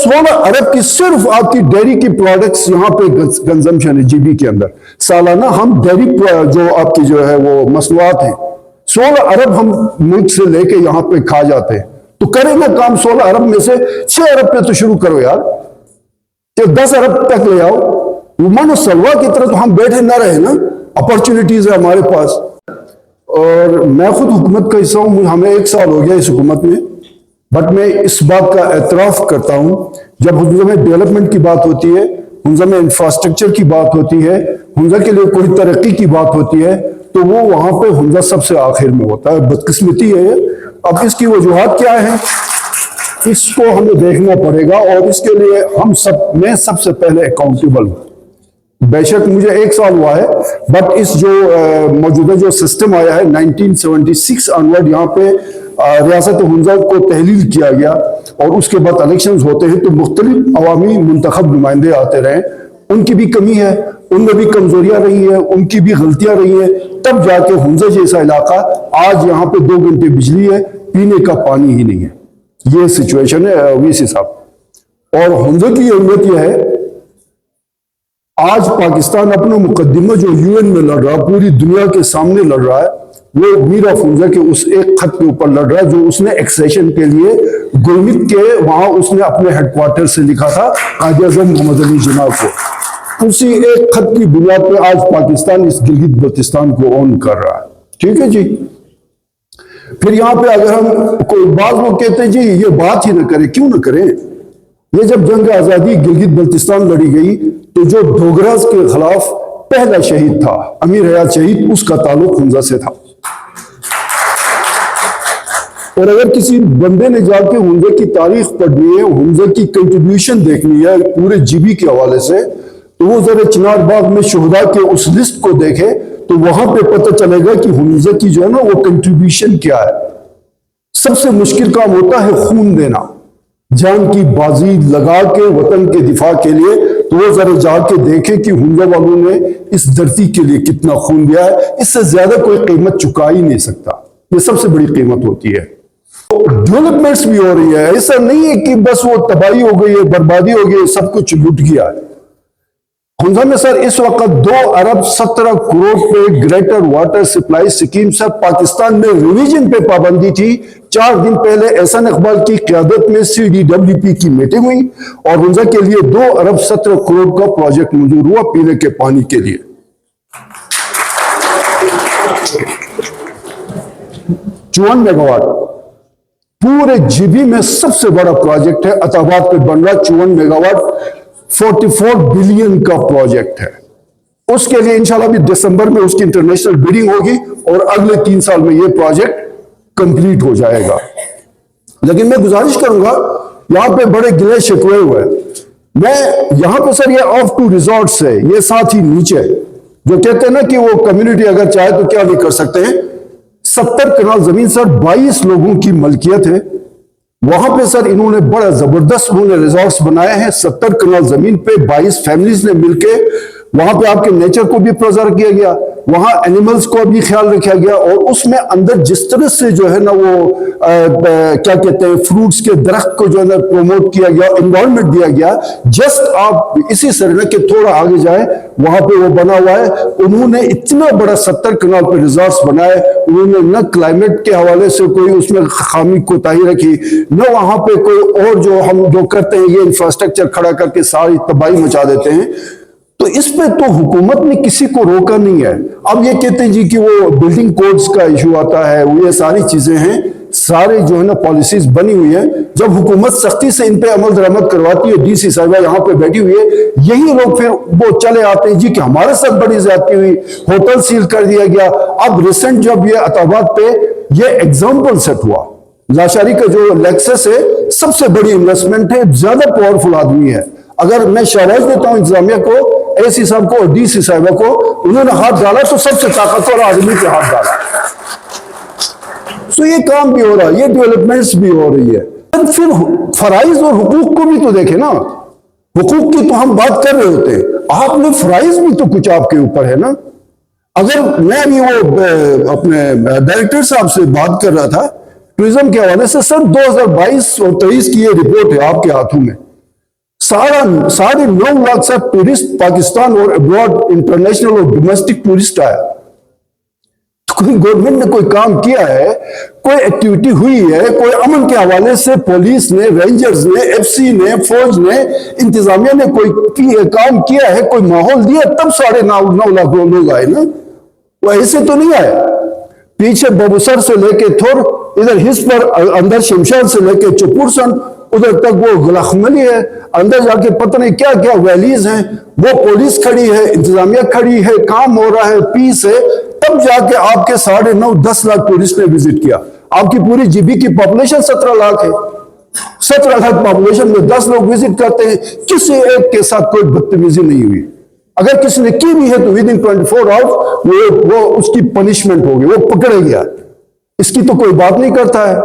16 अरब की सिर्फ आपकी डेयरी की प्रोडक्ट्स यहाँ पे कंजम्पशन है जीबी के अंदर। सालाना हम डेयरी जो आपकी जो है वो मसनूआत है 16 अरब हम मुल्क से लेके यहाँ पे खा जाते हैं। तो करें ना काम 16 अरब में से 6 अरब पे तो शुरू करो यार, 10 अरब तक ले आओ। मानो सलवा की तरह तो हम बैठे ना रहे ना, अपॉर्चुनिटीज है हमारे पास। और मैं खुद हुकूमत का हिस्सा हूँ, हमें 1 साल हो गया इस हुकूमत में, बट मैं इस बात का एतराफ़ करता हूँ जब हुंजा में डेवलपमेंट की बात होती है, हुंजा में इंफ्रास्ट्रक्चर की बात होती है, हुंजा के लिए कोई तरक्की की बात होती है, तो वो वहां पे हुंजा सबसे आखिर में होता है। बदकिस्मती है। अब इसकी वजूहात क्या है, इसको हमें देखना पड़ेगा और इसके लिए मैं सबसे पहले अकाउंटेबल हूँ। बेशक मुझे 1 साल हुआ है, बट इस जो मौजूदा जो सिस्टम आया है 1976 ऑनवर्ड, यहाँ पे रियासत हुंजा को तहलील किया गया और उसके बाद इलेक्शंस होते हैं तो मुख्तलिफ अवामी मुंतखब नुमाइंदे आते रहे। उनकी भी कमी है, उनमें भी कमजोरियां रही है, उनकी भी गलतियां रही है, तब जाके हुंजा जैसा इलाका आज यहाँ पे 2 घंटे बिजली है, पीने का पानी ही नहीं है। ये सिचुएशन है वीसी साहब। और हुंजा की अहमियत यह है, आज पाकिस्तान अपना मुकदमा जो यूएन में लड़ रहा, पूरी दुनिया के सामने लड़ रहा है, वो मीर ऑफ हुंजा के उस एक खत के ऊपर लड़ रहा है जो उसने एक्सेशन के लिए गुलमित के वहां उसने अपने हेडक्वार्टर से लिखा था कायद आज़म मोहम्मद अली जिन्ना को। उसी एक खत की बुनियाद पे आज पाकिस्तान इस गिलगित बल्तिस्तान को ओन कर रहा है। ठीक है जी। फिर यहाँ पे अगर हम कोई बात लोग कहते हैं जी ये बात ही ना करें, क्यों ना करें। ये जब जंग आजादी गिलगित बल्तिस्तान लड़ी गई तो जो डोगराज के खिलाफ पहला शहीद था अमीर हयात शहीद, उसका ताल्लुक हुंजा से था। और अगर किसी बंदे ने जाके हुंजा की तारीख पढ़नी है, हुंजा की कंट्रीब्यूशन देखनी है पूरे जीबी के हवाले से, तो वो जरा चिनार बाग में शोहदा के उस लिस्ट को देखे तो वहां पे पता चलेगा कि हुंजा की जो है ना वो कंट्रीब्यूशन क्या है। सबसे मुश्किल काम होता है खून देना, जान की बाजी लगा के वतन के दिफा के लिए। तो वो जरा जाके देखे कि हुंजा वालों ने इस धरती के लिए कितना खून दिया है। इससे ज्यादा कोई कीमत चुका ही नहीं सकता। ये सबसे बड़ी कीमत होती है। तो डेवलपमेंट्स भी हो रही है, ऐसा नहीं है कि बस वो तबाही हो गई है, बर्बादी हो गई है, सब कुछ लुट गया है। हुंजा में सर इस वक्त 2 अरब 17 करोड़ पे greater water supply scheme sir Pakistan में रिवीजन पे पाबंदी थी। 4 दिन पहले एहसान इकबाल की क़यादत में CDWP की मीटिंग हुई और हुंजा के लिए 2 अरब 17 करोड़ का प्रोजेक्ट मंजूर हुआ पीने के पानी के लिए। 54 मेगावाट पूरे जीबी में सबसे बड़ा प्रोजेक्ट है, अताबाद पे बन रहा 54 मेगावाट 44 बिलियन का प्रोजेक्ट है। उसके लिए इंशाल्लाह भी दिसंबर में उसकी इंटरनेशनल बिडिंग होगी और अगले 3 साल में यह प्रोजेक्ट कंप्लीट हो जाएगा। लेकिन मैं गुजारिश करूंगा, यहां पे बड़े गिले शिकवे हुए हैं। मैं यहां पे सर ये ऑफ टू रिजॉर्ट्स है, ये साथ ही नीचे जो कहते हैं ना कि वो कम्युनिटी अगर चाहे तो क्या नहीं कर सकते हैं। 70 कनाल जमीन सर 22 लोगों की मलकियत है। वहां पे सर इन्होंने बड़ा जबरदस्त रिजॉर्ट्स बनाए हैं। 70 कनाल जमीन पे 22 फैमिलीज ने मिलके वहां पे आपके नेचर को भी प्रिजर्व किया गया, वहां एनिमल्स को भी ख्याल रखा गया और उसमें अंदर जिस तरह से जो है ना वो क्या कहते हैं फ्रूट्स के दरख्त को जो है ना प्रमोट किया गया, एनवायरनमेंट दिया गया। जस्ट आप इसी सरना के थोड़ा आगे जाए वहां पे वो बना हुआ है। उन्होंने इतना बड़ा 70 कनाल पे रिजॉर्ट्स बनाए। उन्होंने न क्लाइमेट के हवाले से कोई उसमें खामी कोताही रखी, न वहां पे कोई और जो हम जो करते हैं ये इंफ्रास्ट्रक्चर खड़ा करके सारी तबाही मचा देते हैं। तो इस पे तो हुकूमत ने किसी को रोका नहीं है। अब ये कहते हैं जी कि वो बिल्डिंग कोड्स का इशू आता है, वो ये सारी चीजें हैं, सारे जो है ना पॉलिसीज बनी हुई है। जब हुकूमत सख्ती से इन पे अमल दरामद करवाती है, डीसी साहिबा यहाँ पे बैठी हुई है, यही लोग फिर वो चले आते हैं जी कि हमारे साथ बड़ी ज्यादती हुई, होटल सील कर दिया गया। अब रिसेंट जब ये अताबाद पे ये एग्जाम्पल सेट हुआ, लाशारी का जो लेक्सस है सबसे बड़ी इन्वेस्टमेंट है, ज्यादा पावरफुल आदमी है। अगर मैं शाबाश देता हूं इंतजामिया को, एसी साहब को और डीसी साहिबा को, उन्होंने हाथ डाला तो सबसे ताकतवर आदमी पे हाथ डाला। तो ये काम भी हो रहा है, ये डेवलपमेंट्स भी हो रही है। फिर फराइज और हुकूक को भी तो देखे ना। हुकूक की तो हम बात कर रहे होते हैं, आपने फराइज भी तो कुछ आपके ऊपर है ना। अगर मैं भी वो अपने डायरेक्टर साहब से बात कर रहा था टूरिज्म के हवाले से, सर 2022 और 23 की ये रिपोर्ट है आपके हाथों में। साढ़े 9 लाख से टूरिस्ट पाकिस्तान और अब्रॉड इंटरनेशनल और डोमेस्टिक टूरिस्ट आया। तो कोई गवर्नमेंट ने कोई काम किया है, कोई एक्टिविटी हुई है, कोई अमन के हवाले से पुलिस ने, रेंजर्स ने, एफसी ने, फौज ने, इंतजामिया ने कोई काम किया है, कोई माहौल दिया, तब 9.5 लाख लोग आए ना। वो ऐसे तो नहीं आए। पीछे बबूसर से लेके थोर, इधर हिस पर अंदर शमशान से लेके चुपुरसन, उधर तक वो गुलाखमली है, अंदर जाके पता नहीं क्या क्या वैलीज हैं, वो पुलिस खड़ी है, इंतजामिया खड़ी है, काम हो रहा है, पीस है, तब जाके आपके 9.5-10 लाख टूरिस्ट ने विजिट किया। आपकी पूरी जीबी की पॉपुलेशन 17 लाख है। 17 लाख पॉपुलेशन में 10 लोग विजिट करते हैं, किसी एक के साथ कोई बदतमीजी नहीं हुई। अगर किसी ने की भी है तो विद इन 24 आवर्स वो उसकी पनिशमेंट होगी, वो पकड़े गया। इसकी तो कोई बात नहीं करता है।